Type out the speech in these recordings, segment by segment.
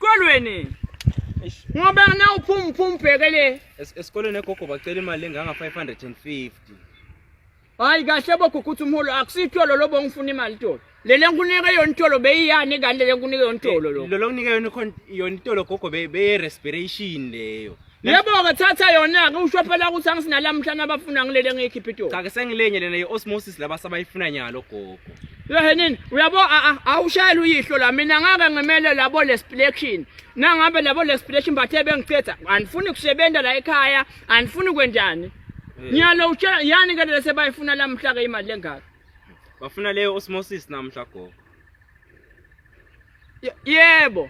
esikolweni ngoba na uphumbhekele esikolweni egogo bacela imali enganga 550 hayi kahle bokukuthi umholo akusitholo lobo ngifuna imali tolo lele ngikunike yona intolo beyiyani kanti lele ngikunike yona intolo lo nginika yona intolo gogo be respiration leyo yebo bathatha yona ke usho phela ukuthi angisinalamuhla nabafuna ngilele ngikhipha itolo cha ke sengilenye lena i-osmosis labasabayifuna nyalo gogo Yohenini uyabo awushayela uyihlo la mina ngake ngemele labo leselection nangabe labo leselection bathe bengicetha anifuni kusebenza la ekhaya anifuni kwenjani nyalo utshela yani ke lese bayifuna lamhla ke imali lengaka bafuna leyo osmosis namhla gogo yebo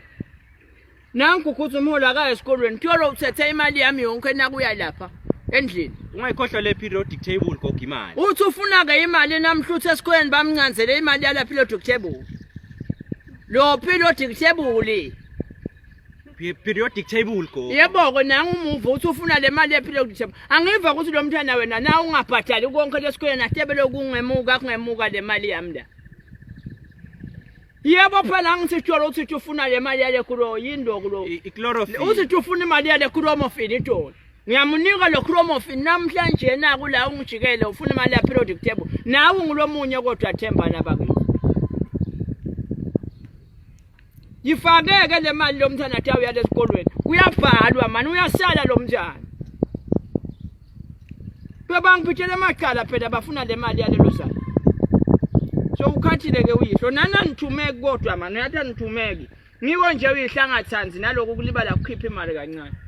nanku ukuthi umhola ka esikolweni kuyolo uthethe imali yami yonke nakuya lapha endlini ungayikhohlwa le periodic table gogo imali uthi ufuna ke imali namhluthe esikolweni bamncanzele imali yala periodic table lo periodic table periodic table gogo yebo ke nanga umuva uthi ufuna le mali ye periodic table angiva ukuthi lo mthana wena na ungabhadali konke lesikolweni atebele kungemuka le mali yami la yebo phela ngisitsholo uthi ufuna le mali yale kulo yindo kulo ichlorophyll uthi ufuna imali yale chlorophyll itolo ngiyamunika lo chlorophyll namhlanje na kula ungijikele ufuna imali ya periodic table nawe ngilomunye kodwa Themba nabakithi yifakeke le mali lo mthana athi uyale esikolweni uyabhalwa manje uyasala lo mntana bebangiphithele amaqala phela bafuna le mali yale lo sala so ukhathile ke uyihlo nana nithumeke kodwa manje uyathi nithumeke ngiwo nje uyihlangathanzi naloko kulibala kukhipha imali kancane